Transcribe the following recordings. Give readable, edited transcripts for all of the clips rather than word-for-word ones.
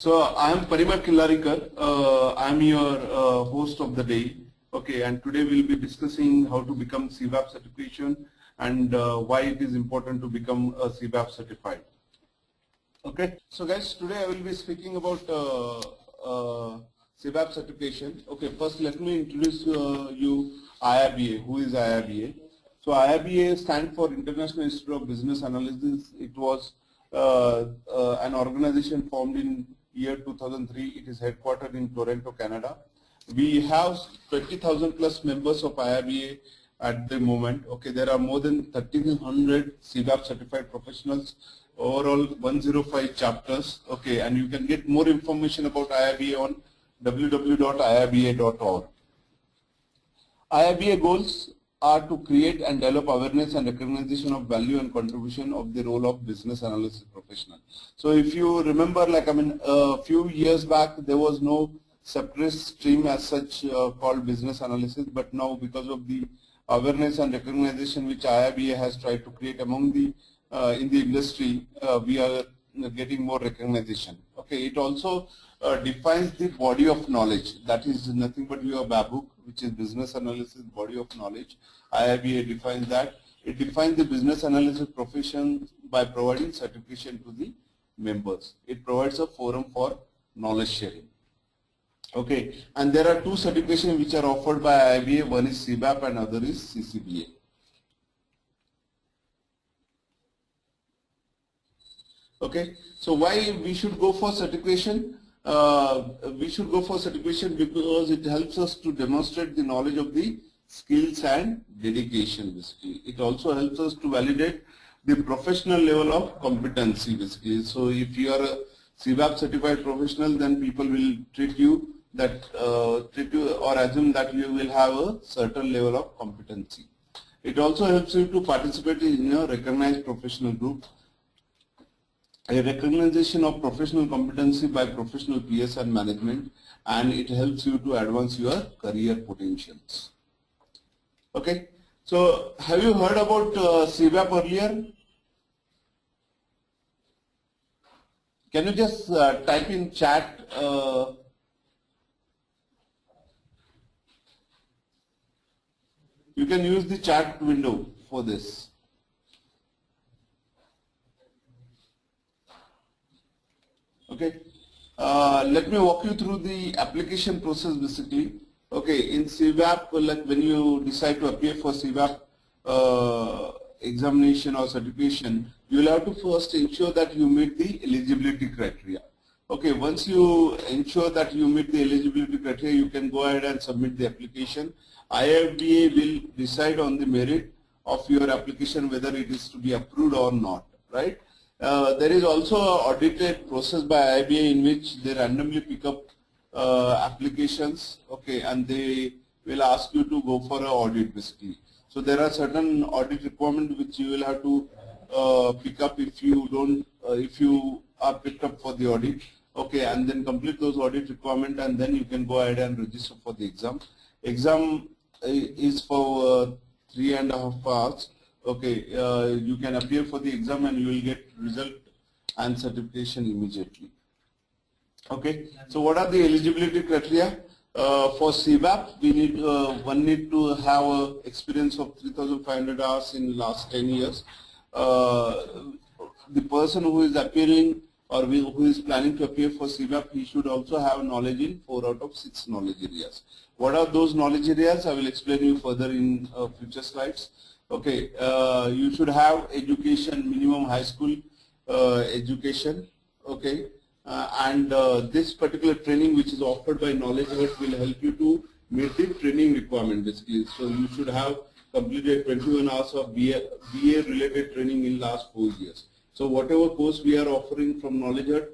So I am Parimal Killarikar. I am your host of the day. Okay, and today we'll be discussing how to become CBAP certification and why it is important to become a CBAP certified. Okay, so guys, today I will be speaking about CBAP certification. Okay, first let me introduce you IIBA. Who is IIBA? So IIBA stands for International Institute of Business Analysis. It was an organization formed in year 2003. It is headquartered in Toronto, Canada. We have 20,000 plus members of IIBA at the moment. Okay, there are more than 1,300 CBAP certified professionals, overall 105 chapters. Okay, and you can get more information about IIBA on www.iiba.org. IIBA goals are to create and develop awareness and recognition of value and contribution of the role of business analysis professional. So if you remember, like a few years back, there was no separate stream as such called business analysis, but now because of the awareness and recognition which IIBA has tried to create among the in the industry, we are getting more recognition. Okay, it also defines the body of knowledge. That is nothing but your BABOK, which is business analysis body of knowledge. IIBA defines that. It defines the business analysis profession by providing certification to the members. It provides a forum for knowledge sharing. Okay, and there are two certifications which are offered by IIBA. One is CBAP and other is CCBA. Okay, so why we should go for certification? We should go for certification because it helps us to demonstrate the knowledge of the skills and dedication basically. It also helps us to validate the professional level of competency basically. So if you are a CBAP certified professional, then people will treat you or assume that you will have a certain level of competency. It also helps you to participate in a recognized professional group, a recognition of professional competency by professional peers and management, and it helps you to advance your career potentials. Okay, so have you heard about CBAP earlier? Can you just type in chat you can use the chat window for this. Okay, let me walk you through the application process basically. Okay, in CBAP, like when you decide to appear for CBAP examination or certification, you will have to first ensure that you meet the eligibility criteria. Okay, once you ensure that you meet the eligibility criteria, you can go ahead and submit the application. IIBA will decide on the merit of your application whether it is to be approved or not, right? There is also an audited process by IIBA in which they randomly pick up applications, okay, and they will ask you to go for an audit basically. So there are certain audit requirements which you will have to pick up if you don't, if you are picked up for the audit, okay, and then complete those audit requirements, and then you can go ahead and register for the exam. Exam is for 3.5 hours. Okay, you can appear for the exam and you will get result and certification immediately. Okay, so what are the eligibility criteria? For CBAP, we need one need to have a experience of 3,500 hours in last 10 years. The person who is appearing or who is planning to appear for CBAP, he should also have knowledge in 4 out of 6 knowledge areas. What are those knowledge areas? I will explain you further in future slides. Okay, you should have education, minimum high school education, okay, and this particular training which is offered by Knowledgehut will help you to meet the training requirement basically. So you should have completed 21 hours of BA related training in last 4 years. So whatever course we are offering from Knowledgehut,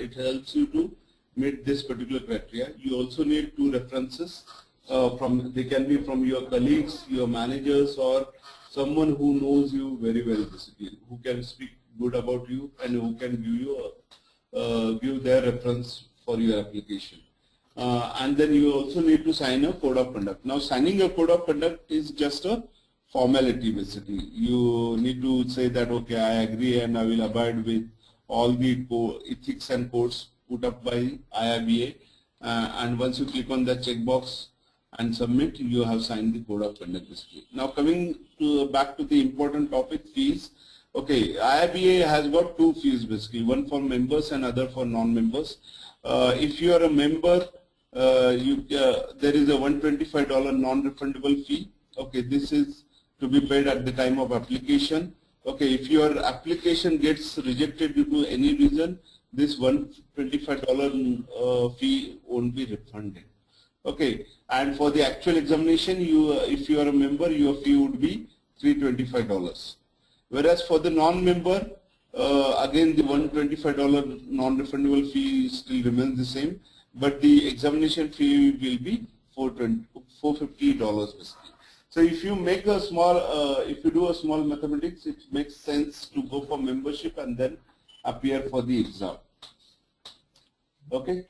it helps you to meet this particular criteria. You also need 2 references. They can be from your colleagues, your managers, or someone who knows you very well basically, who can speak good about you and who can give you give their reference for your application. And then you also need to sign a code of conduct. Now signing a code of conduct is just a formality basically. You need to say that okay, I agree and I will abide with all the ethics and codes put up by IIBA, and once you click on the checkbox and submit, you have signed the code of conduct basically. Now coming to back to the important topic, fees. Okay, IIBA has got two fees basically, one for members and other for non-members. If you are a member, there is a $125 non-refundable fee. Okay, this is to be paid at the time of application. Okay, if your application gets rejected due to any reason, this $125 fee won't be refunded. Okay, and for the actual examination, if you are a member, your fee would be $325. Whereas for the non-member, again the $125 non-refundable fee still remains the same, but the examination fee will be $450 basically. So if you make a small, if you do a small mathematics, it makes sense to go for membership and then appear for the exam. Okay.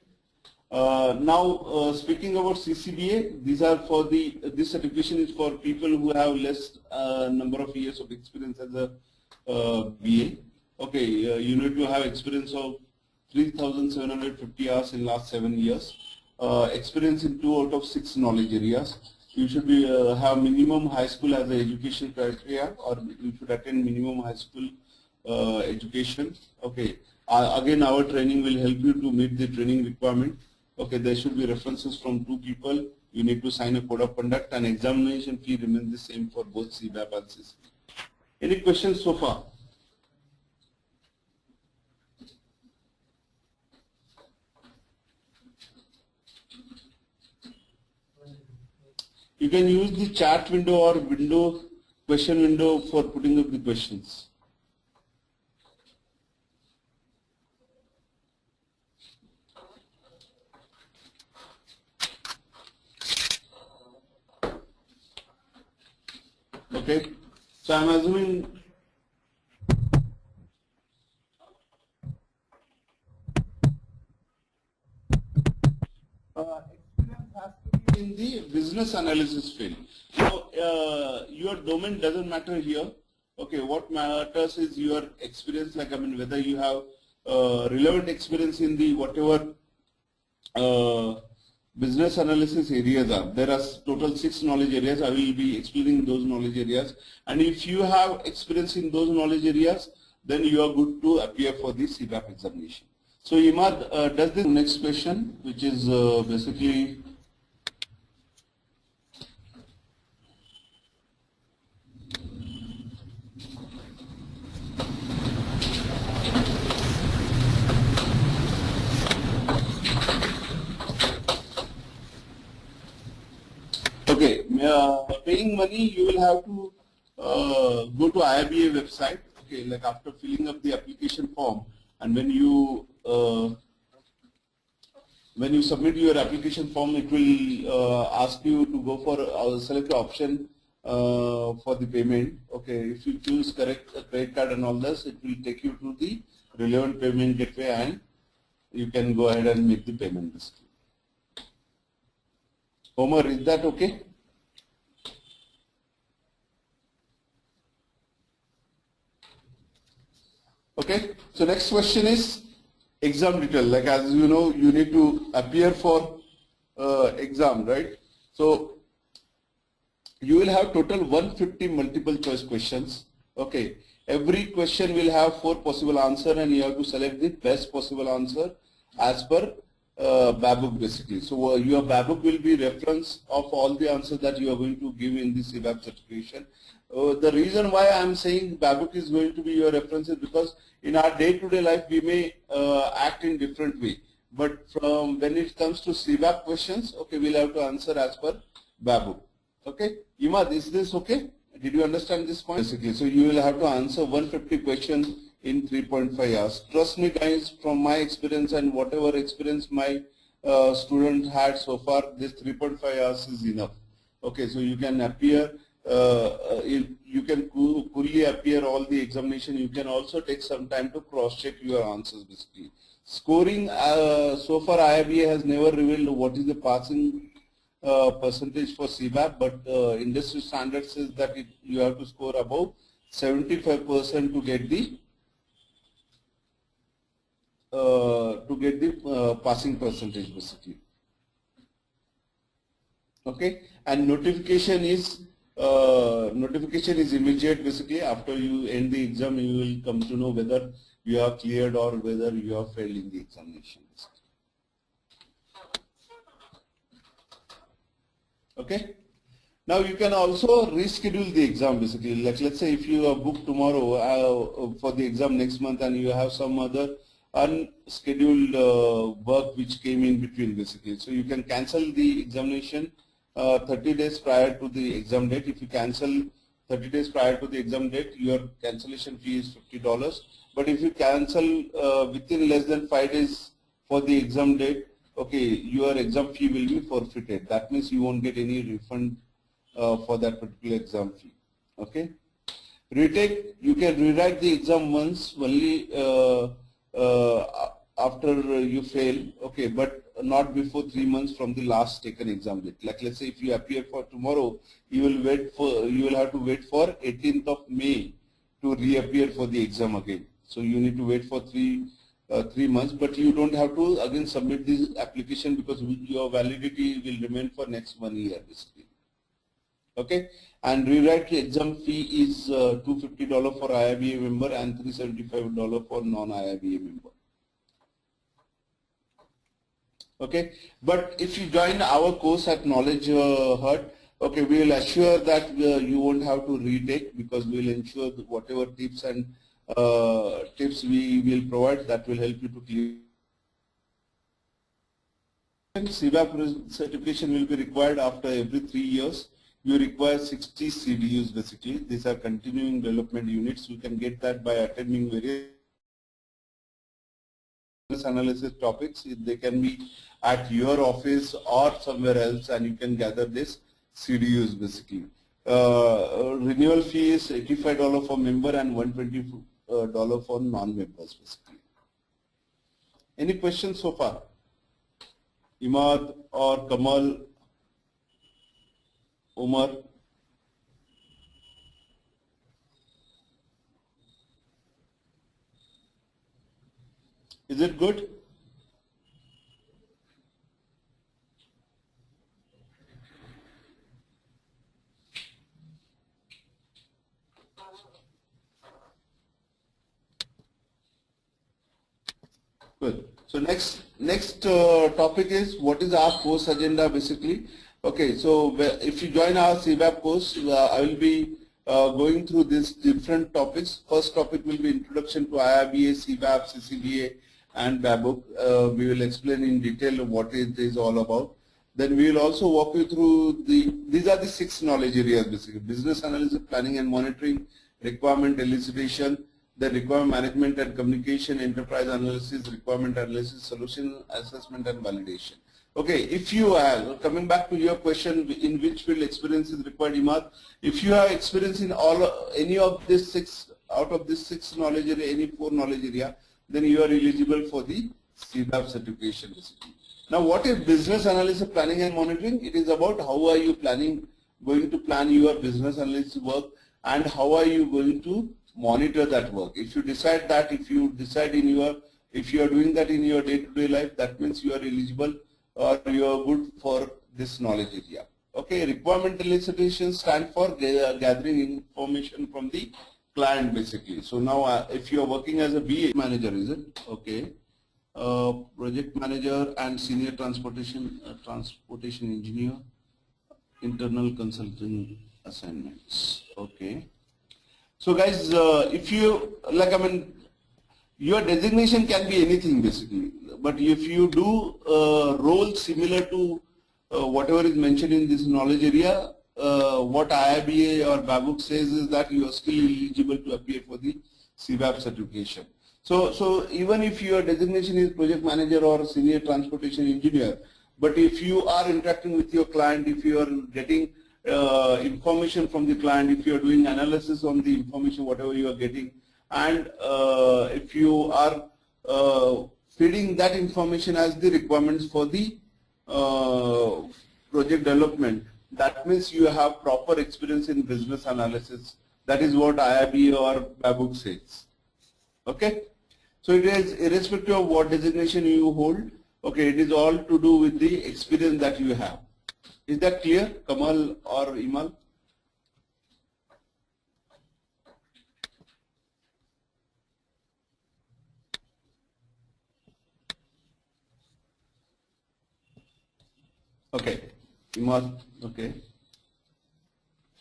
Now speaking about CCBA, these are for this certification is for people who have less number of years of experience as a BA. Okay, you need to have experience of 3,750 hours in last 7 years. Experience in 2 out of 6 knowledge areas. You should be have minimum high school as an education criteria, or you should attend minimum high school education. Okay. Again, our training will help you to meet the training requirement. Okay, there should be references from 2 people. You need to sign a code of conduct, and examination fee remains the same for both CBAP and CCBA. Any questions so far? You can use the chat window or question window for putting up the questions. Okay, so I'm assuming experience has to be in the business analysis field. So your domain doesn't matter here. Okay, what matters is your experience, like whether you have relevant experience in the whatever business analysis areas are. There are total 6 knowledge areas. I will be explaining those knowledge areas. And if you have experience in those knowledge areas, then you are good to appear for the CBAP examination. So Imad, does the next question, which is basically okay, paying money, you will have to go to IIBA website. Okay, like after filling up the application form, and when you submit your application form, it will ask you to go for select the option for the payment. Okay, if you choose correct credit card and all this, it will take you to the relevant payment gateway, and you can go ahead and make the payment. Homer, is that okay? Okay, so next question is exam detail. Like as you know, you need to appear for exam, right? So you will have total 150 multiple choice questions. Okay, every question will have 4 possible answers, and you have to select the best possible answer as per BABOK basically. So your BABOK will be reference of all the answers that you are going to give in the CBAP certification. The reason why I am saying BABOK is going to be your reference is because in our day-to-day life we may act in different way. But from when it comes to CBAP questions, okay, we'll have to answer as per BABOK. Okay, Imad, is this okay? Did you understand this point? Basically, so you will have to answer 150 questions in 3.5 hours. Trust me guys, from my experience and whatever experience my student had so far, this 3.5 hours is enough. Okay, so you can appear, you can fully appear all the examination. You can also take some time to cross-check your answers basically. Scoring, so far IIBA has never revealed what is the passing percentage for CBAP, but industry standard says that you have to score above 75% to get the the passing percentage basically. Okay, and notification is immediate basically. After you end the exam, you will come to know whether you have cleared or whether you have failed in the examination. Okay. Now you can also reschedule the exam basically. Like let's say if you are booked tomorrow for the exam next month and you have some other unscheduled work which came in between basically. So you can cancel the examination 30 days prior to the exam date. If you cancel 30 days prior to the exam date, your cancellation fee is $50. But if you cancel within less than 5 days for the exam date, okay, your exam fee will be forfeited. That means you won't get any refund for that particular exam fee. Okay. Retake, you can rewrite the exam once only after you fail, okay, but not before 3 months from the last taken exam date. Like let's say if you appear for tomorrow, you will have to wait for 18th of May to reappear for the exam again. So you need to wait for 3 months, but you don't have to again submit this application because your validity will remain for next 1 year basically. Okay, and rewrite the exam fee is $250 for IIBA member and $375 for non-IIBA member. Okay, but if you join our course at Knowledgehut, okay, we will assure that you won't have to retake because we will ensure that whatever tips and tips we will provide that will help you to clear. CBAP certification will be required after every 3 years. You require 60 CDUs basically. These are continuing development units. You can get that by attending various analysis topics. They can be at your office or somewhere else, and you can gather this CDUs basically. Renewal fee is $85 for member and $120 for non-members basically. Any questions so far? Imad or Kamal, Umar? Is it good? Good. So next topic is what is our course agenda basically. Okay, so if you join our CBAP course, I will be going through these different topics. First topic will be introduction to IIBA, CBAP, CCBA and BABOK. We will explain in detail what it is all about. Then we will also walk you through these are the 6 knowledge areas basically: business analysis, planning and monitoring, requirement elicitation, the requirement management and communication, enterprise analysis, requirement analysis, solution assessment and validation. Okay, if you have, coming back to your question, in which field experience is required, Imad, if you have experience in any of these 6, out of this 6 knowledge area, any 4 knowledge area, then you are eligible for the CBAP certification basically. Now what is business analysis, planning and monitoring? It is about how are you going to plan your business analysis work and how are you going to monitor that work. If you decide that, if you are doing that in your day-to-day life, that means you are eligible or you are good for this knowledge area. Okay, requirement elicitation stand for gathering information from the client basically. So now if you are working as a BA manager, is it? Okay. Project manager and senior transportation engineer, internal consulting assignments. Okay. So guys, if you your designation can be anything basically, but if you do role similar to whatever is mentioned in this knowledge area, what IIBA or BABOK says is that you are still eligible to appear for the CBAP certification. So even if your designation is project manager or senior transportation engineer, but if you are interacting with your client, if you are getting information from the client, if you are doing analysis on the information, whatever you are getting, and if you are feeding that information as the requirements for the project development, that means you have proper experience in business analysis. That is what IIBA or BABOK says. Okay. So it is irrespective of what designation you hold. Okay, it is all to do with the experience that you have. Is that clear, Kamal or Imal? Okay, Imal. Okay.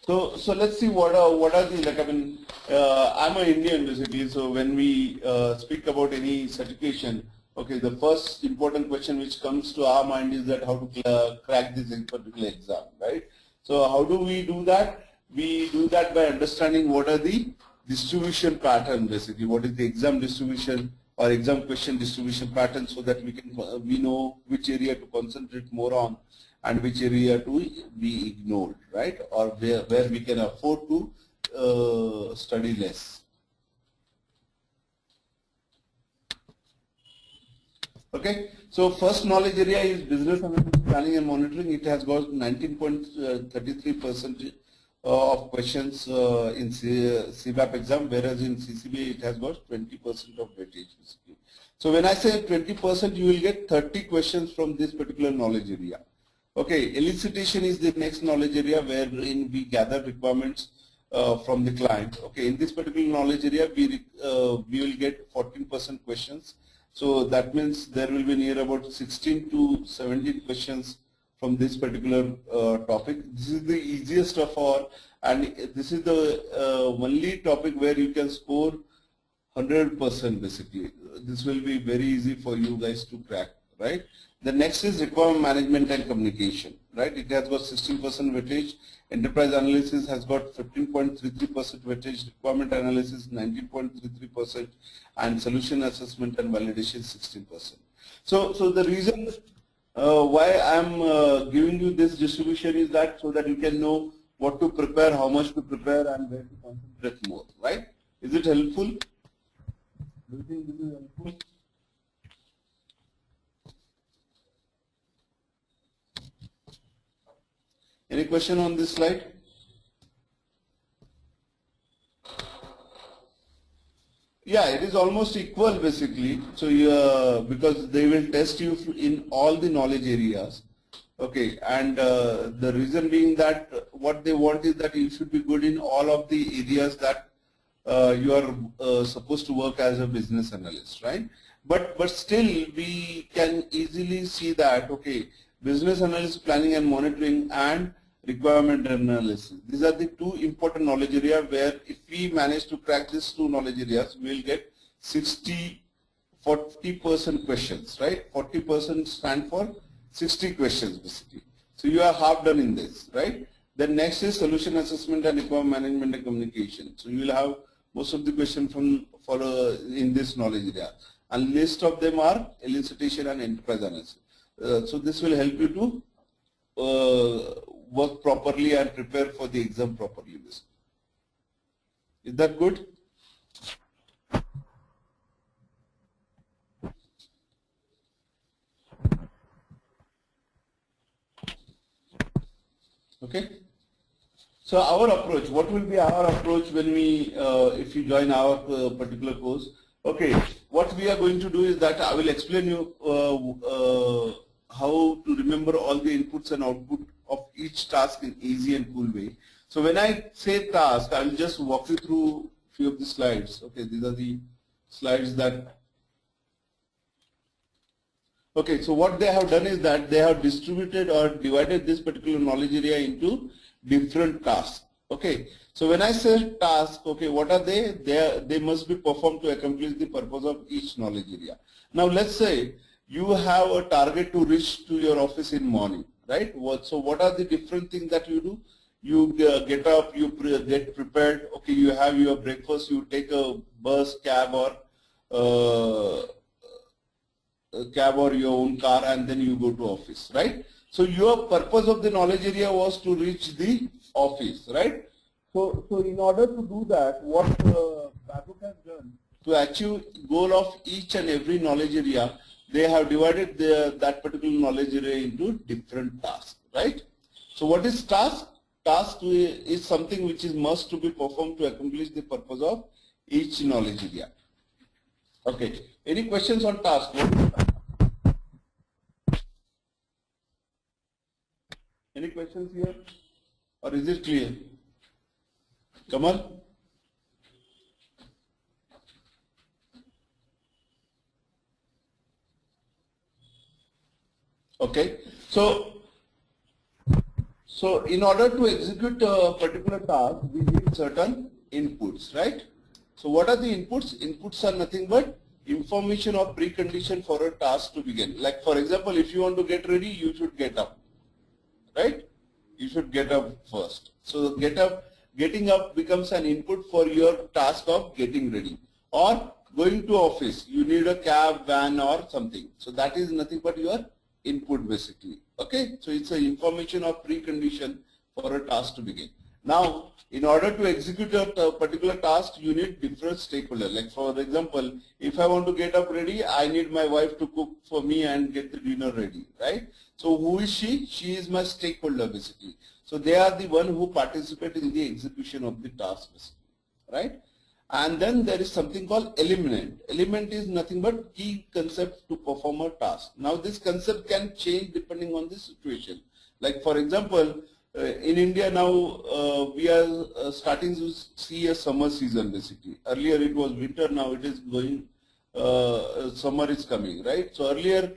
So let's see what are the, like, I mean, I'm an Indian basically, so when we speak about any certification, okay, the first important question which comes to our mind is that how to crack this particular exam, right? So how do we do that? We do that by understanding what are the distribution pattern basically, what is the exam distribution or exam question distribution pattern, so that we know which area to concentrate more on and which area to be ignored, right? Or where we can afford to study less. Okay, so first knowledge area is business analysis, planning and monitoring. It has got 19.33% of questions in CBAP exam, whereas in CCBA it has got 20% of weightage basically. So when I say 20%, you will get 30 questions from this particular knowledge area. Okay, elicitation is the next knowledge area wherein we gather requirements from the client. Okay, in this particular knowledge area, we will get 14% questions. So that means there will be near about 16 to 17 questions from this particular topic. This is the easiest of all, and this is the only topic where you can score 100% basically. This will be very easy for you guys to crack, right? The next is requirement management and communication, right? It has got 16% weightage. Enterprise analysis has got 15.33% weightage. Requirement analysis 19.33%, and solution assessment and validation 16%. So the reason why I'm giving you this distribution is that so that you can know what to prepare, how much to prepare, and where to concentrate more, right? Is it helpful? Do you think this is helpful? Any question on this slide? Yeah, it is almost equal basically. So because they will test you in all the knowledge areas. Okay, and the reason being that what they want is that you should be good in all of the areas that you are supposed to work as a business analyst, right? But still we can easily see that, okay, business analysis, planning and monitoring, and requirement analysis. These are the two important knowledge areas where if we manage to crack these two knowledge areas, we will get 40% questions, right? 40% stand for 60 questions basically. So you are half done in this, right? Then next is solution assessment and requirement management and communication. So you will have most of the questions in this knowledge area. And list of them are elicitation and enterprise analysis. So this will help you to work properly and prepare for the exam properly. Is that good? Okay. So our approach, what will be our approach when we, if you join our particular course? Okay, what we are going to do is that I will explain you how to remember all the inputs and output of each task in easy and cool way. So when I say task, I will just walk you through a few of the slides. Okay, these are the slides that. Okay, so what they have done is that they have distributed or divided this particular knowledge area into different tasks. Okay, so when I say task, okay, what are they? They must be performed to accomplish the purpose of each knowledge area. Now let's say you have a target to reach to your office in morning, right? So what are the different things that you do? You get up, you get prepared, okay, you have your breakfast, you take a bus, cab or your own car, and then you go to office, right? So your purpose of the knowledge area was to reach the office, right? So in order to do that, what BABOK has done to achieve goal of each and every knowledge area, they have divided that particular knowledge area into different tasks, right? So what is task? Task is something which is must to be performed to accomplish the purpose of each knowledge area. Okay, Any questions on task? Any questions here? Or is it clear? Kamal? Okay. So in order to execute a particular task, we need certain inputs, right? So what are the inputs? Inputs are nothing but information or precondition for a task to begin. Like for example, if you want to get ready, you should get up, right? You should get up first. So getting up becomes an input for your task of getting ready. Or going to office, you need a cab, van or something. So that is nothing but your input basically. Okay, so it's an information or precondition for a task to begin. Now, in order to execute a particular task, you need different stakeholders. Like for example, if I want to get up ready, I need my wife to cook for me and get the dinner ready, right? So who is she? She is my stakeholder basically. So they are the one who participate in the execution of the task basically, right? And then there is something called element. Element is nothing but key concept to perform a task. Now this concept can change depending on the situation. Like for example, in India now we are starting to see a summer season basically. Earlier it was winter, now it is going, summer is coming, right? So earlier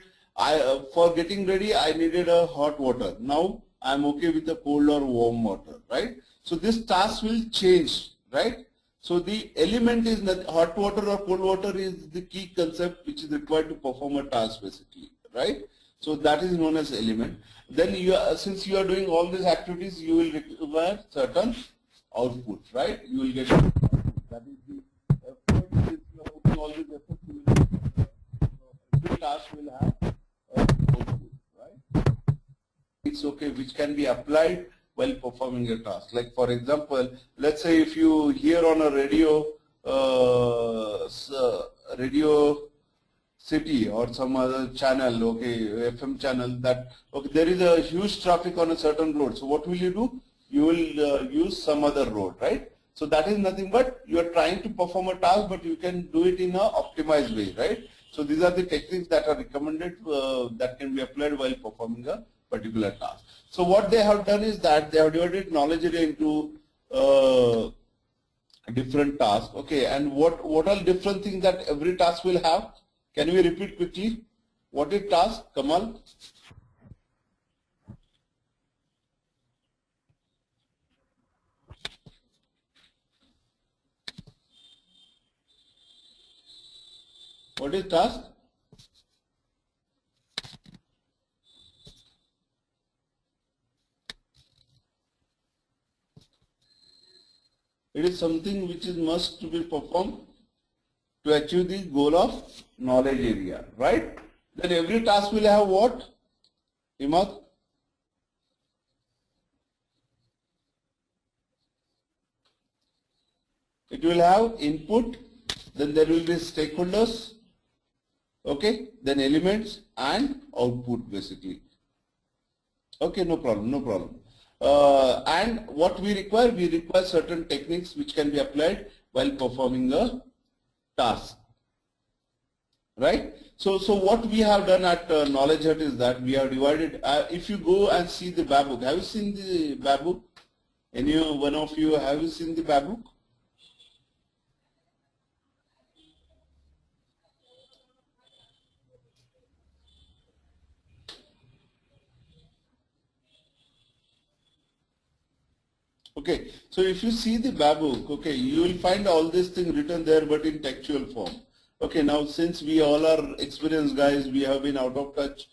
for getting ready I needed a hot water. Now I am okay with a cold or warm water, right? So this task will change, right? So the element is that hot water or cold water is the key concept which is required to perform a task basically, right? So that is known as element. Then since you are doing all these activities, you will require certain output, right? You will get that is the effort. Since you are putting all these efforts, you will every task will have output, right? It's okay, which can be applied while performing a task. Like for example, let's say if you hear on a radio city or some other channel, okay, FM channel, that okay, there is a huge traffic on a certain road. So what will you do? You will use some other road, right? So that is nothing but you are trying to perform a task, but you can do it in a optimized way, right? So these are the techniques that are recommended that can be applied while performing a particular task. So what they have done is that they have divided knowledge area into different tasks. Okay, and what are different things that every task will have? Can we repeat quickly? What is task, Kamal? What is task? It is something which is must to be performed to achieve the goal of knowledge area, right? Then every task will have what? Imad? It will have input, then there will be stakeholders, okay, then elements and output basically. Okay, no problem, no problem. And what we require certain techniques which can be applied while performing a task, right? So what we have done at Knowledgehut is that we have divided, if you go and see the BABOK, have you seen the BABOK? Any one of you, have you seen the BABOK? Okay, so if you see the BABOK, okay, you will find all these things written there but in textual form. Okay, now since we all are experienced guys, we have been out of touch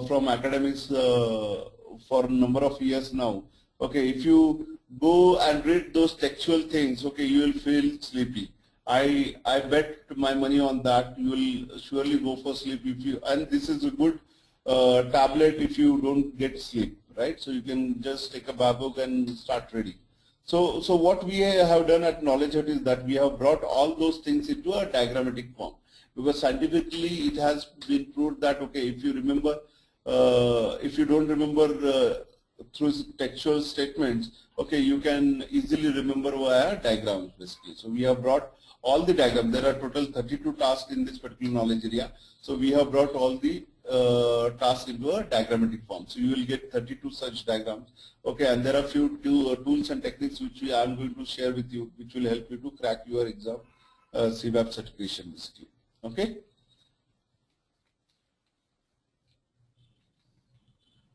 from academics for a number of years now. Okay, if you go and read those textual things, okay, you will feel sleepy. I bet my money on that. You will surely go for sleep if you, and this is a good tablet if you don't get sleep, right? So you can just take a BABOK and start reading. So what we have done at Knowledgehut is that we have brought all those things into a diagrammatic form, because scientifically it has been proved that, okay, if you remember, if you don't remember through textual statements, okay, you can easily remember via diagrams basically. So we have brought all the diagrams. There are total 32 tasks in this particular knowledge area. So we have brought all the tasks into a diagrammatic form. So you will get 32 such diagrams. Okay, and there are few tools and techniques which I am going to share with you, which will help you to crack your exam CBAP certification basically. Okay.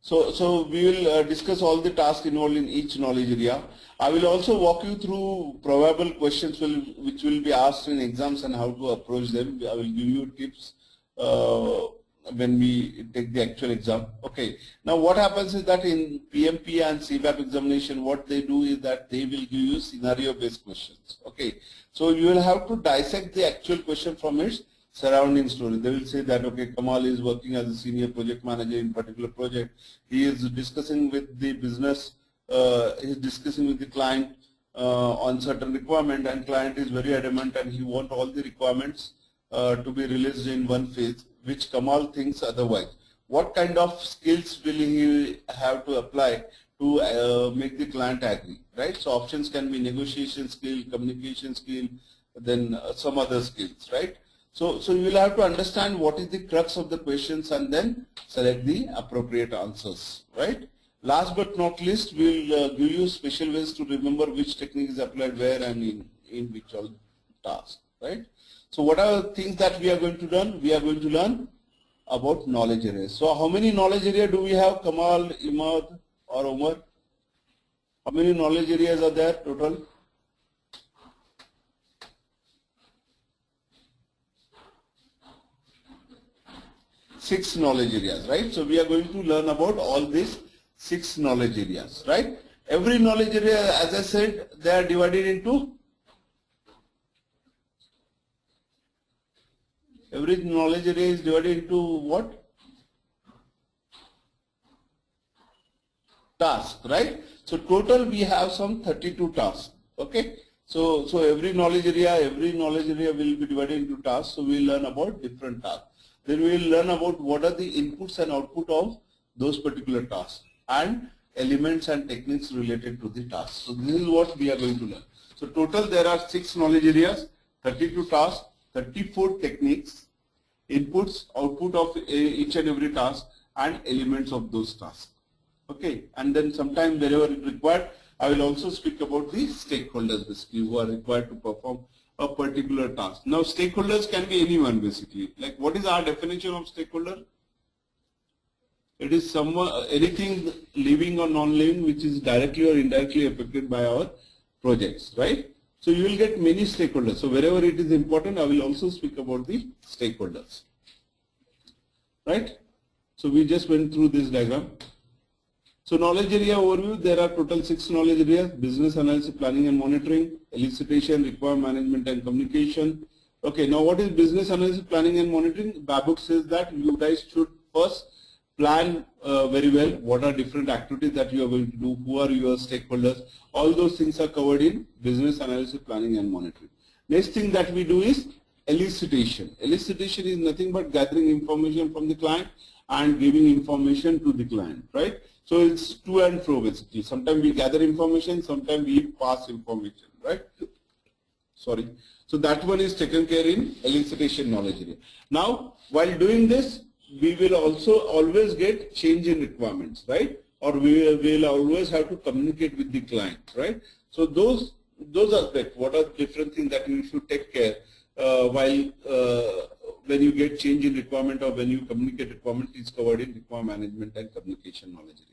So we will discuss all the tasks involved in each knowledge area. I will also walk you through probable questions which will be asked in exams and how to approach them. I will give you tips when we take the actual exam. Okay. Now what happens is that in PMP and CBAP examination, what they do is that they will give you scenario-based questions. Okay. So you will have to dissect the actual question from its surrounding story. They will say that, okay, Kamal is working as a senior project manager in particular project. He is discussing with the business, he is discussing with the client on certain requirement, and client is very adamant and he wants all the requirements to be released in one phase, which Kamal thinks otherwise. What kind of skills will he have to apply to make the client agree, right? So options can be negotiation skill, communication skill, then some other skills, right? So you will have to understand what is the crux of the questions and then select the appropriate answers, right? Last but not least, we will give you special ways to remember which technique is applied where and in which all tasks, right? So what are the things that we are going to learn? We are going to learn about knowledge areas. So how many knowledge areas do we have, Kamal, Imad or Omar? How many knowledge areas are there total? 6 knowledge areas, right? So we are going to learn about all these 6 knowledge areas, right? Every knowledge area, as I said, they are divided into, every knowledge area is divided into what? Tasks, right? So total we have some 32 tasks, okay? So every knowledge area will be divided into tasks. So we will learn about different tasks. Then we will learn about what are the inputs and output of those particular tasks and elements and techniques related to the task. So this is what we are going to learn. So total there are 6 knowledge areas, 32 tasks, 34 techniques, inputs, output of each and every task, and elements of those tasks. Okay, and then sometime wherever required, I will also speak about the stakeholders basically who are required to perform a particular task. Now stakeholders can be anyone basically. Like what is our definition of stakeholder? It is someone, anything living or non-living which is directly or indirectly affected by our projects, right? So you will get many stakeholders. So wherever it is important, I will also speak about the stakeholders, right? So we just went through this diagram. So knowledge area overview, there are total 6 knowledge areas: business analysis, planning and monitoring, elicitation, requirement management and communication. Okay, now what is business analysis, planning and monitoring? BABOK says that you guys should first plan very well what are different activities that you are going to do, who are your stakeholders. All those things are covered in business analysis, planning and monitoring. Next thing that we do is elicitation. Elicitation is nothing but gathering information from the client and giving information to the client, right? So it's to and fro basically. Sometimes we gather information, sometimes we pass information, right? Sorry. So that one is taken care in elicitation knowledge area. Now, while doing this, we will also always get change in requirements, right? Or we will always have to communicate with the client, right? So those aspects, what are different things that you should take care while when you get change in requirement or when you communicate requirement is covered in requirement management and communication knowledge area.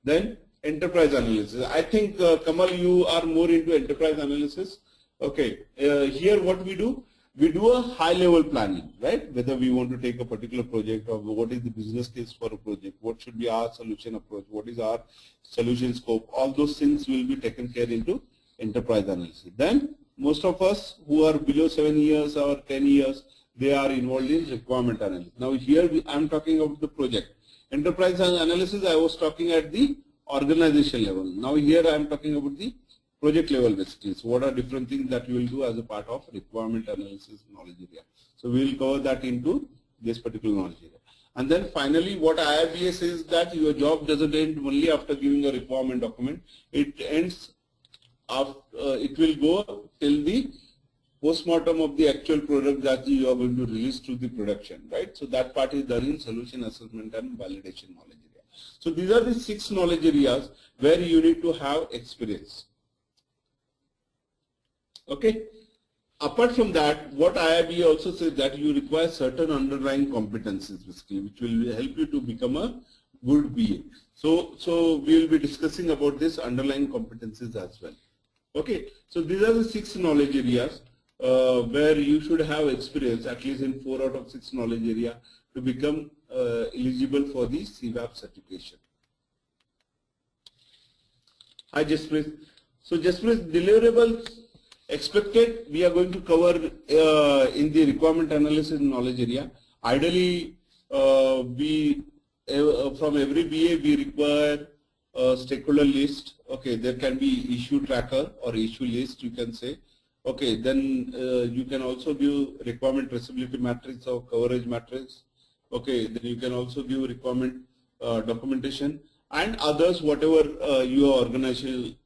Then enterprise analysis. I think Kamal, you are more into enterprise analysis. Okay, here what we do a high level planning, right? Whether we want to take a particular project or what is the business case for a project, what should be our solution approach, what is our solution scope, all those things will be taken care into enterprise analysis. Then most of us who are below 7 years or 10 years, they are involved in requirement analysis. Now here I am talking about the project. Enterprise analysis I was talking at the organization level. Now here I am talking about the project level basically. So what are different things that you will do as a part of requirement analysis knowledge area. So we will cover that into this particular knowledge area. And then finally what IIBA says that your job doesn't end only after giving a requirement document. It ends after, it will go till the post-mortem of the actual product that you are going to release to the production, right? So that part is done in solution assessment and validation knowledge area. So these are the 6 knowledge areas where you need to have experience. Okay. Apart from that, what IIBA also says that you require certain underlying competencies basically, which will help you to become a good BA. So we will be discussing about this underlying competencies as well. Okay. So these are the 6 knowledge areas where you should have experience at least in 4 out of 6 knowledge area to become eligible for the CBAP certification. Hi Jaspreet. So Jaspreet, deliverables expected we are going to cover in the requirement analysis knowledge area. Ideally, from every BA we require a stakeholder list. Okay, there can be issue tracker or issue list, you can say. Okay, then you can also give requirement traceability matrix or coverage matrix. Okay, then you can also give requirement documentation and others, whatever your organization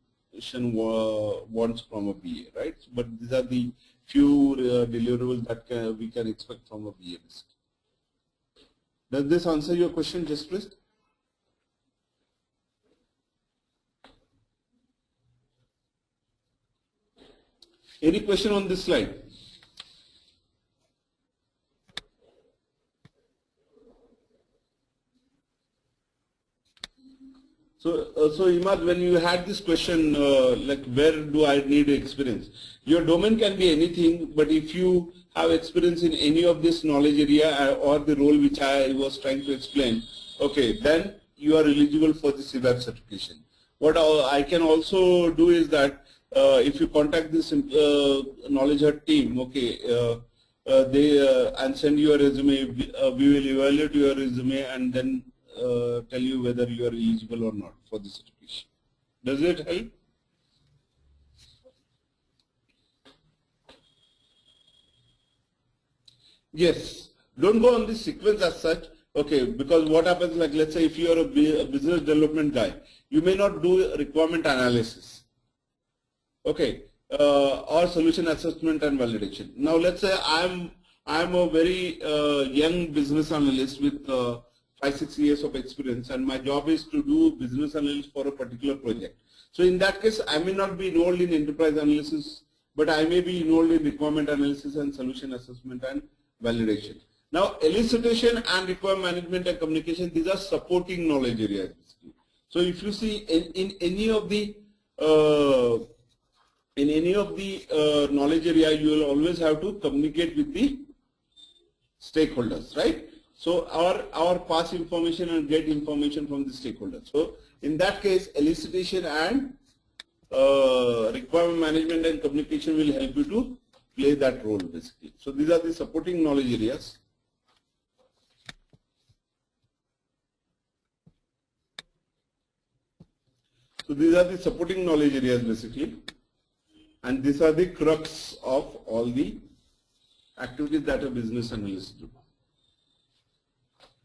wants from a BA, right? But these are the few deliverables that we can expect from a BA. Does this answer your question, Jaspreet? Any question on this slide? So Imad, when you had this question, like where do I need experience? Your domain can be anything, but if you have experience in any of this knowledge area or the role which I was trying to explain, okay, then you are eligible for the CBAP certification. What I can also do is that if you contact this Knowledgehut team, okay, and send your resume, we will evaluate your resume and then tell you whether you are eligible or not for the certification. Does it help? Yes. Don't go on this sequence as such. Okay, because what happens, like let's say if you are a business development guy, you may not do requirement analysis. Okay, or solution assessment and validation. Now let's say I'm a very young business analyst with 5-6 years of experience, and my job is to do business analysis for a particular project. So in that case, I may not be enrolled in enterprise analysis, but I may be enrolled in requirement analysis and solution assessment and validation. Now, elicitation and requirement management and communication, these are supporting knowledge areas. So if you see in any of the knowledge area, you will always have to communicate with the stakeholders, right? So our pass information and get information from the stakeholders. So in that case, elicitation and requirement management and communication will help you to play that role basically. So these are the supporting knowledge areas. So these are the supporting knowledge areas basically, and these are the crux of all the activities that a business analyst do.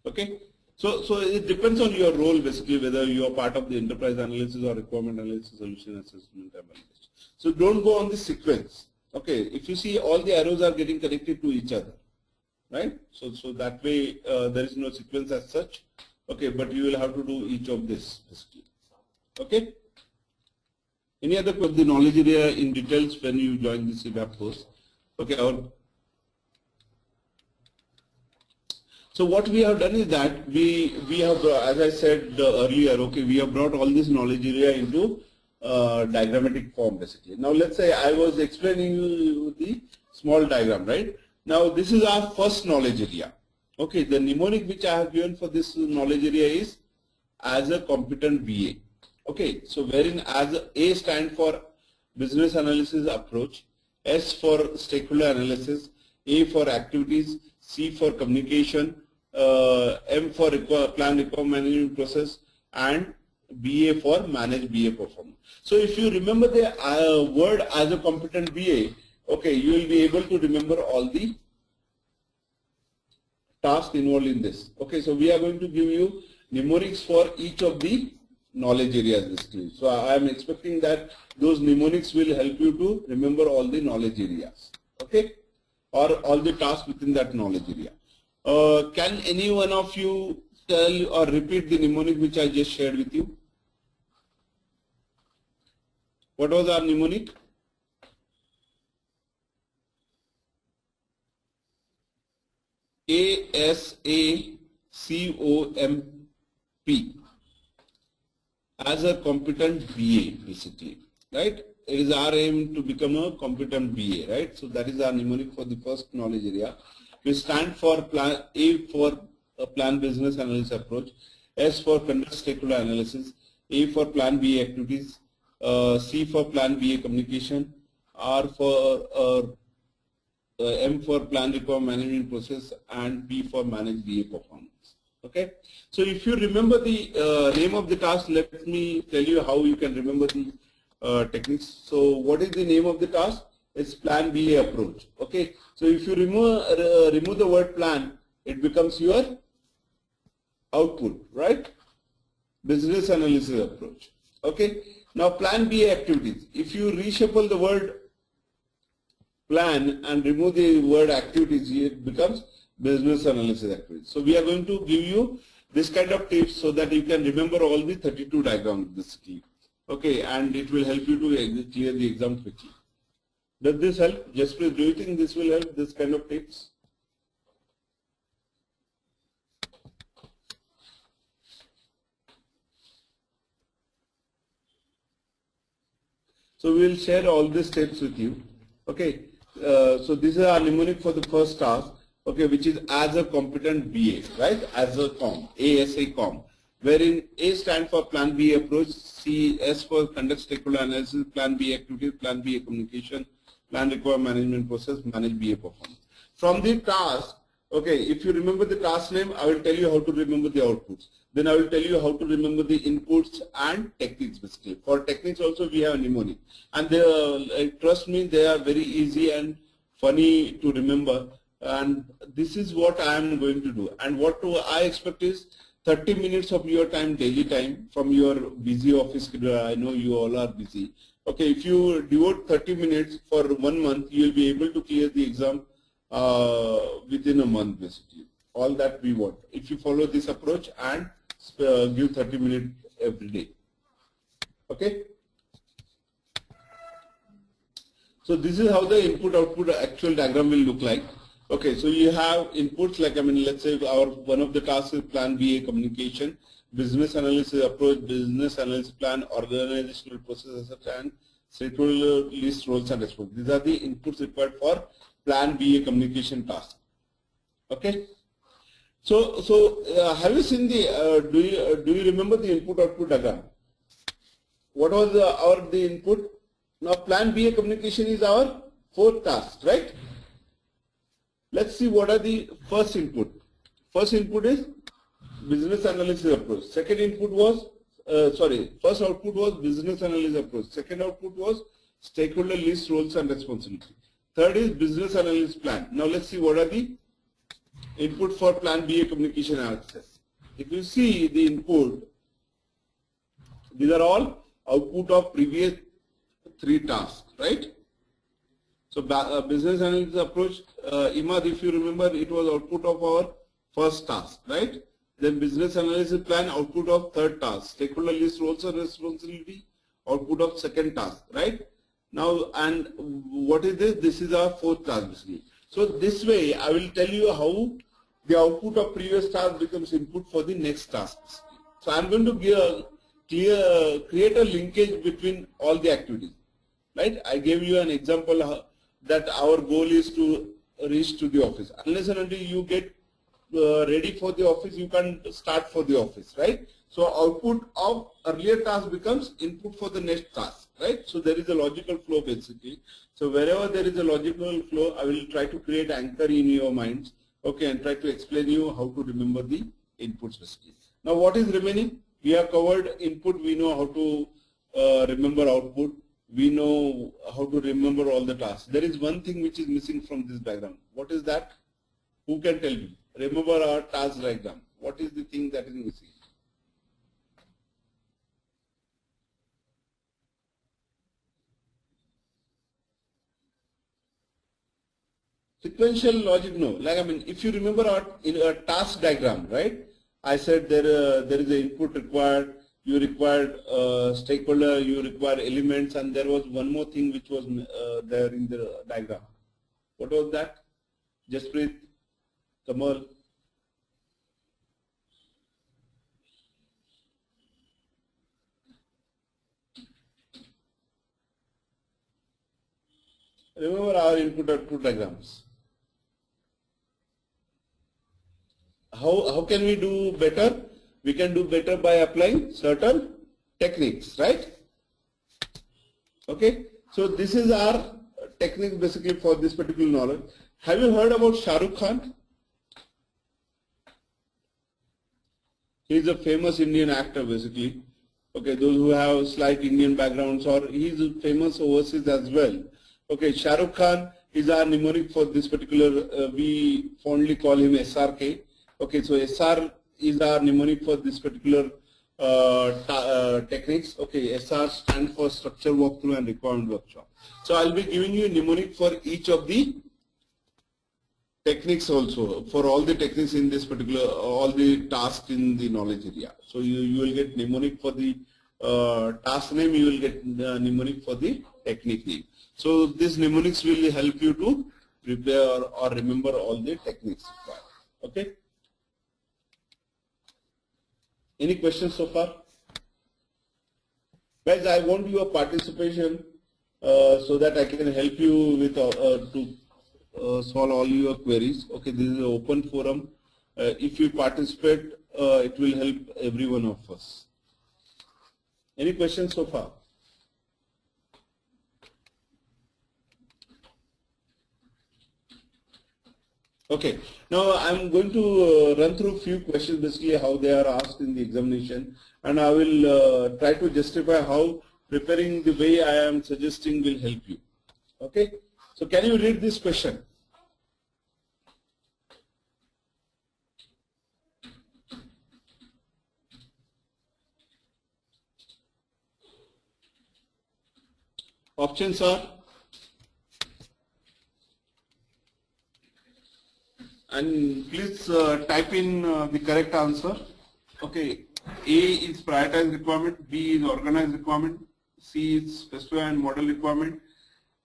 Okay, so it depends on your role basically, whether you are part of the enterprise analysis or requirement analysis, solution assessment, and validation. So don't go on the sequence. Okay, if you see all the arrows are getting connected to each other, right? So that way there is no sequence as such. Okay, but you will have to do each of this basically. Okay. Any other question? The knowledge area in details when you join the CBAP course. Okay. So what we have done is that we have, as I said earlier, okay, we have brought all this knowledge area into diagrammatic form basically. Now let's say I was explaining you the small diagram, right? Now this is our first knowledge area. Okay, the mnemonic which I have given for this knowledge area is as a competent BA. Okay, so wherein as A stand for business analysis approach, S for stakeholder analysis, A for activities, C for communication, M for plan requirement management process, and BA for manage BA performance. So if you remember the word as a competent BA, okay, you will be able to remember all the tasks involved in this. Okay, so we are going to give you mnemonics for each of the knowledge areas basically. So I am expecting that those mnemonics will help you to remember all the knowledge areas. okay, or all the tasks within that knowledge area. Can any one of you tell or repeat the mnemonic which I just shared with you? What was our mnemonic? ASACOMP, as a competent BA, basically, right? It is our aim to become a competent BA, right? So that is our mnemonic for the first knowledge area. We stand for plan A for a plan business analysis approach, S for conduct stakeholder analysis, A for plan BA activities, C for plan BA communication, R for M for plan requirement management process, and P for manage BA performance. Okay. So if you remember the name of the task, let me tell you how you can remember the techniques. So what is the name of the task? It's plan BA approach. Okay. So if you remove the word plan, it becomes your output, right? Business analysis approach. Okay. Now plan BA activities. If you reshuffle the word plan and remove the word activities, it becomes business analysis activities. So we are going to give you this kind of tips so that you can remember all the 32 diagrams basically. Okay, and it will help you to clear the exam quickly. Does this help? Just please, do you think this will help, this kind of tips? So we will share all these tips with you. Okay, so this is our mnemonic for the first task. Okay, which is as a competent BA, right? As a COM, ASA-COM, wherein A stands for plan BA approach, S for conduct stakeholder analysis, plan BA activities, plan BA communication, plan requirement management process, manage BA performance. From the task, okay, if you remember the task name, I will tell you how to remember the outputs. Then I will tell you how to remember the inputs and techniques basically. For techniques also we have a mnemonic, and they, trust me, they are very easy and funny to remember. And this is what I am going to do. And what I expect is 30 minutes of your time, daily time, from your busy office schedule. I know you all are busy. Okay, if you devote 30 minutes for 1 month, you will be able to clear the exam within a month basically. All that we want. If you follow this approach and give 30 minutes every day. Okay. So this is how the input-output actual diagram will look like. Okay, so you have inputs like, let's say one of the tasks is plan BA communication, business analysis approach, business analysis plan, organizational processes, and stakeholder list roles and responsibilities. These are the inputs required for plan BA communication task. Okay. So have you seen the, do you remember the input-output diagram? What was the input? Now plan BA communication is our fourth task, right? Let's see what are the first input. First input is business analysis approach. Second input was, first output was business analysis approach. Second output was stakeholder list roles and responsibility. Third is business analysis plan. Now let's see what are the input for plan BA communication access. If you see the input, these are all output of previous 3 tasks, right? So business analysis approach, Imad, if you remember, it was output of our first task, right? Then business analysis plan, output of third task. Stakeholder list roles and responsibility, output of second task, right? Now, and what is this? This is our fourth task basically. So this way, I will tell you how the output of previous task becomes input for the next task. So I'm going to create a linkage between all the activities, right? I gave you an example that our goal is to reach to the office. Unless and until you get ready for the office, you can't start for the office, right? So output of earlier task becomes input for the next task, right? So there is a logical flow basically. So wherever there is a logical flow, I will try to create anchor in your minds, okay, and try to explain you how to remember the inputs basically. Now what is remaining? We have covered input, we know how to remember output. We know how to remember all the tasks. There is one thing which is missing from this diagram. What is that? Who can tell me? Remember our task diagram. What is the thing that is missing? Sequential logic, no. Like, I mean, if you remember in a task diagram, right? I said there is an input required, you required stakeholder, you require elements, and there was one more thing which was there in the diagram. What was that? Jasprit, Kamal. Remember our input-output diagrams. How can we do better? We can do better by applying certain techniques, right? Okay. So this is our technique basically for this particular knowledge. Have you heard about Shah Rukh Khan? He is a famous Indian actor basically. Okay, those who have slight Indian backgrounds, or he is famous overseas as well. Okay, Shah Rukh Khan is our mnemonic for this particular, we fondly call him SRK. Okay, so SR is our mnemonic for this particular techniques. Okay, SR stands for structure walkthrough and requirement workshop. So I'll be giving you a mnemonic for each of the techniques also, for all the techniques in this particular, all the tasks in the knowledge area. So you will get mnemonic for the task name, you will get mnemonic for the technique name. So these mnemonics will help you to prepare or remember all the techniques required. Okay. Any questions so far? Guys, I want your participation so that I can help you with to solve all your queries. Okay, this is an open forum. If you participate, it will help every one of us. Any questions so far? Okay, now I'm going to run through a few questions, basically how they are asked in the examination, and I will try to justify how preparing the way I am suggesting will help you. Okay, so can you read this question? Options are, and please type in the correct answer. Okay, A is prioritized requirement, B is organized requirement, C is specify and model requirement,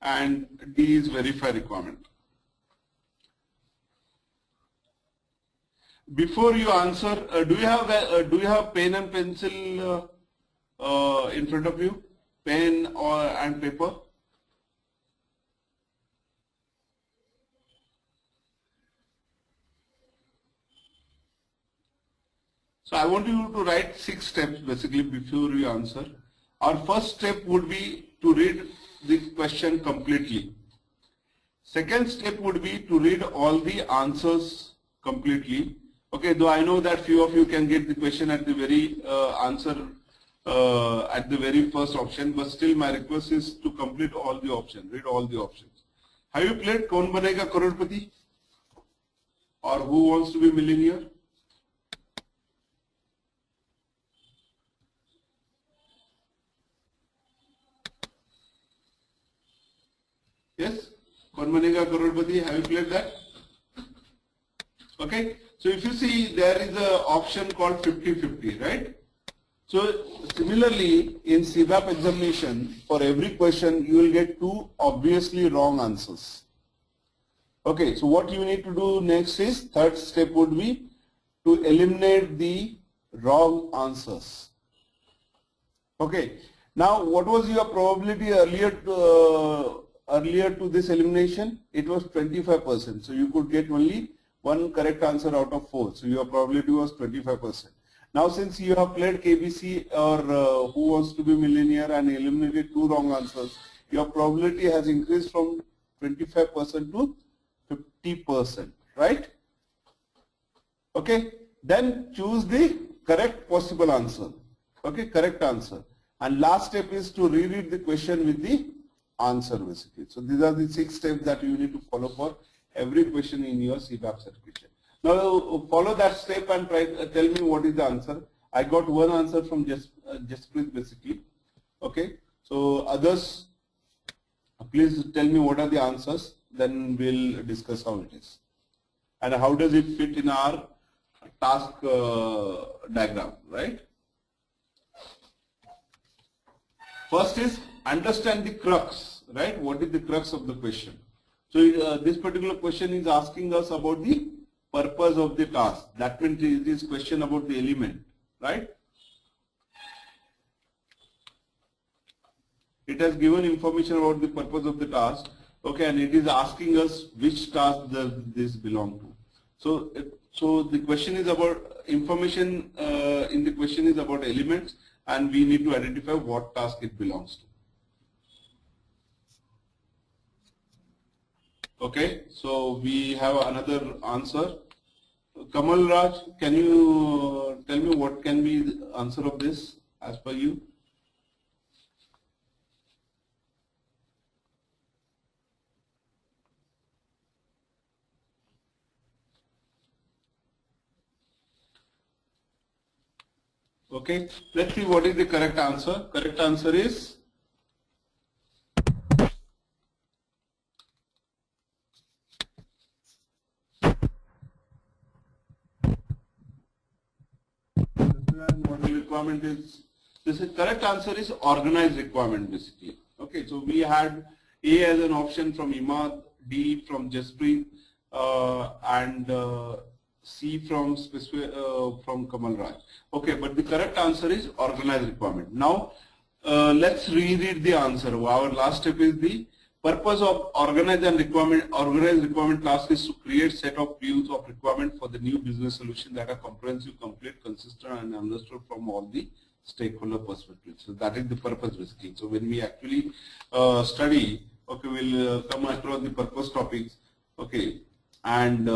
and D is verify requirement. Before you answer, do you have pen and pencil in front of you, pen and paper? So I want you to write 6 steps basically before you answer. Our first step would be to read the question completely. Second step would be to read all the answers completely. Okay, though I know that few of you can get the question at the very answer at the very first option, but still my request is to complete all the options, read all the options. Have you played Kaun Banega Crorepati or Who Wants to Be Millionaire? Yes, Kaun Banega Crorepati, have you played that? Okay, so if you see there is an option called 50-50, right? So similarly in CBAP examination, for every question you will get 2 obviously wrong answers. Okay, so what you need to do next is, third step would be to eliminate the wrong answers. Okay, now what was your probability earlier to this elimination? It was 25%, so you could get only 1 correct answer out of 4, so your probability was 25%. Now since you have played KBC or Who Wants to Be Millionaire and eliminated 2 wrong answers, your probability has increased from 25% to 50%, right? Okay, then choose the correct possible answer. Okay, correct answer. And last step is to reread the question with the answer basically. So these are the 6 steps that you need to follow for every question in your CBAP certification. Now follow that step and try tell me what is the answer. I got one answer from Jasprit basically. Okay, so others, please tell me what are the answers then we'll discuss how it is. And how does it fit in our task diagram, right? First is understand the crux, right? What is the crux of the question? So this particular question is asking us about the purpose of the task. That means it is question about the element, right? It has given information about the purpose of the task, okay, and it is asking us which task does this belong to. So the question is about information in the question is about elements, and we need to identify what task it belongs to. Okay, so we have another answer. Kamal Raj, can you tell me what can be the answer of this as per you? Okay, let's see what is the correct answer. Correct answer is what the requirement is. This is correct answer is organized requirement basically. Okay, so we had A as an option from Imad, D from Jaspreet, and C from Kamal Raj. Okay, but the correct answer is organized requirement. Now let's reread the answer. Our last step is the purpose of organized requirement task is to create set of views of requirement for the new business solution that are comprehensive, complete, consistent, and understood from all the stakeholder perspectives. So that is the purpose basically. So when we actually study, okay, we'll come across the purpose topics, okay, and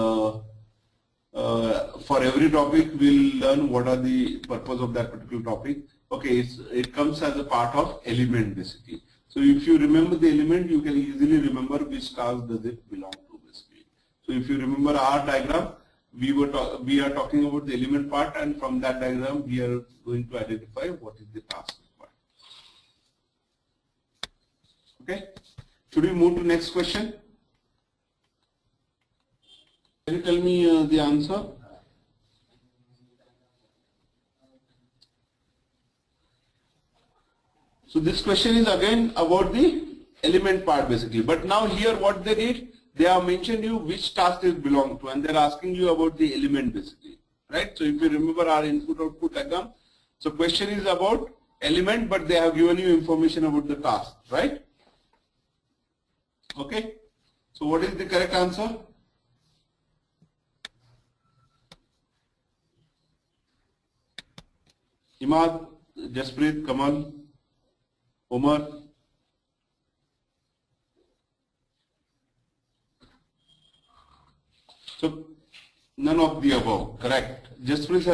for every topic we'll learn what are the purpose of that particular topic. Okay, it comes as a part of element basically. So if you remember the element, you can easily remember which task does it belong to basically. So if you remember our diagram, we are talking about the element part, and from that diagram we are going to identify what is the task required. Okay, should we move to next question? Can you tell me the answer? So this question is again about the element part basically. But now here what they did, they have mentioned you which task it belong to, and they're asking you about the element basically, right? So if you remember our input-output diagram, so question is about element, but they have given you information about the task, right? Okay. So what is the correct answer? Imad, Jaspreet, Kamal, Umar. So none of the above, correct. Jaspreet